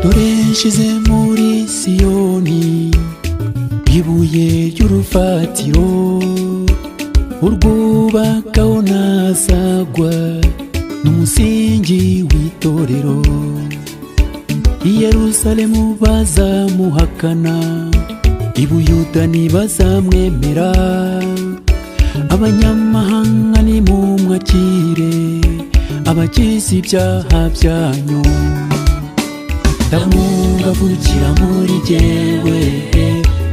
dore nshize muri Siyoni ibuye ry'urufatiro urwubakaho ntazagwa n'umusingi w'itorero. I Yerusalemu bazamuhakana, i Buyuda ntibazamwemera, abanyamahanga nimumwakire abakize ibyaha byanyu. ndamwungavukira muri jyewe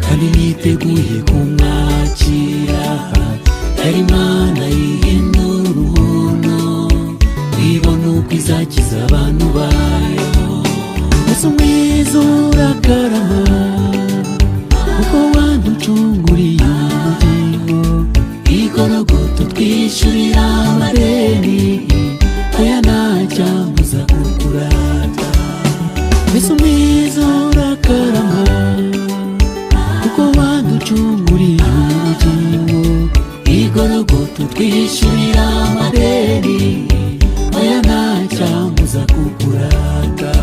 kandi niteguye kumwakira. yari Imana yihindura ubuntu, ibona uko izakiza abantu bayo. Yesu mwiza urakarama kuko waducunguriye ubugingo. Igorogota utwishyurira amadeni, oya ntacyambuza kukurata. Yesu mwiza urakarama kuko waducunguriye ubugingo. Igorogota utwishyurira amadeni, oya ntacyambuza kukurata.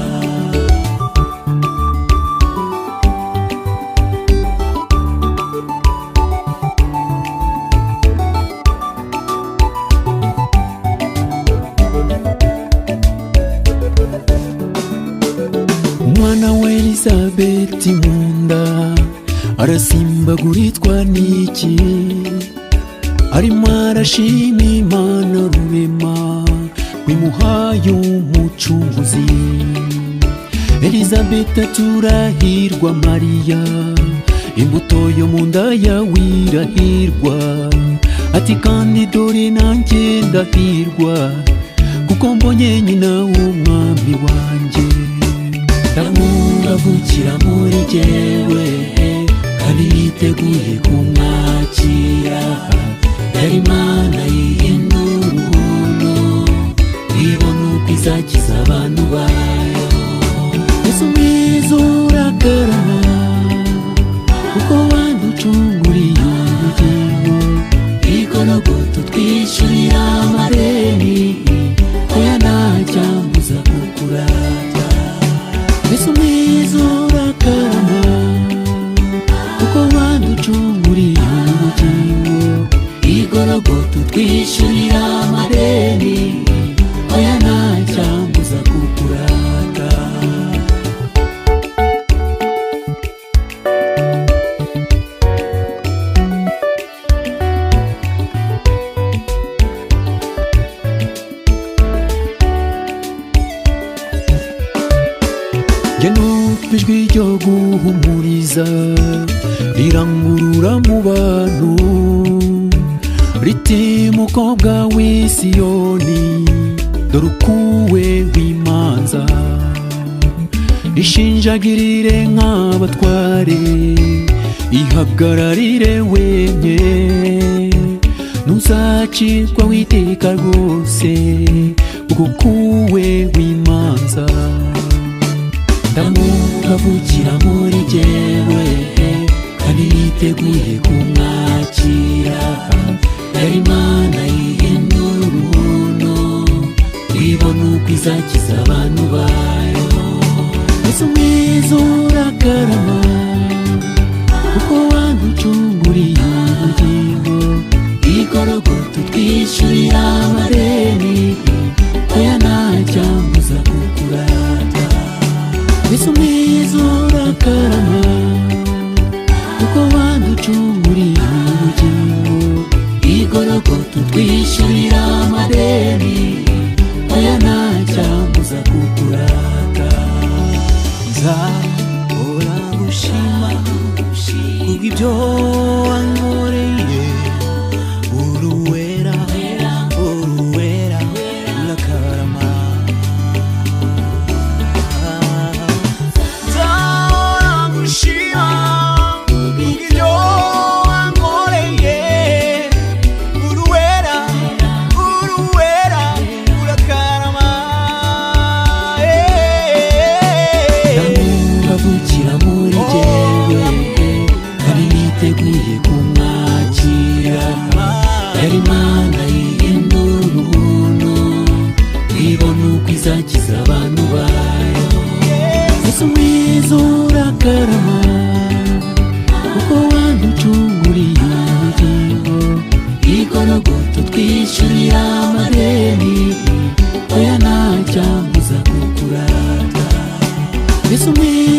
Umwana wa Elizabeti munda arasimbaguritwa n'iki? Arimo arashima Imana rurema wimuhaye umucunguzi. Elizabeti turahirwa Mariya, imbuto yo mu nda yawe irahirwa. Ati kandi dore nanjye ndahirwa kuko mbonye nyina w'umwami wanjye. ndamwungavukira muri jyewe kandi niteguye kumwakira. yari Imana yihindura ubuntu, ibona uko izakiza abantu bayo. Yesu mwiza urakarama kuko waducunguriye ubugingo. Igorogota utwishyurira amadeni, oya ntacyambuza kukurata. Yesu mwiza urakarama kuko waducunguriye ubugingo. Igorogota utwishyurira amadeni, oya ntacyambuza kukurata. Njye numva ijwi ryo guhumuriza rirangurura mu bantu, riti mukobwa w'i Siyoni dore ukuwe w'imanza. ishinjagirire nk'abatware, ihagararire wenye, ntuzacirwa witeka rwose kuko ukuwe w'imanza. ndamwungavukira muri jyewe kandi niteguye kumwakira. yari Imana yihindura ubuntu, ibona uko izakiza abantu bayo. Yesu mwiza urakarama kuko waducunguriye ubugingo. Igorogota utwishyurira amadeni, oya ntacyambuza kukurata. Yesu mwiza urakarama kuko waducunguriye ubugingo. Igorogota utwishyurira amadeni, oya ntacyambuza kukurata. nzahora ngushima kubw'ibyo wankoreye. uruwera uruwera urakarama. nzahora ngushima kubw'ibyo wankoreye. uruwera uruwera urakarama. ndamwungavukira muri jyewe kandi niteguye kumwakira. yari Imana yihindura ubuntu, ibona uko izakiza abantu bayo. Yesu mwiza urakarama kuko waducunguriye ubugingo igorogota twishyurira amadeni oya ntacyambuza kukurata Yesu mwiza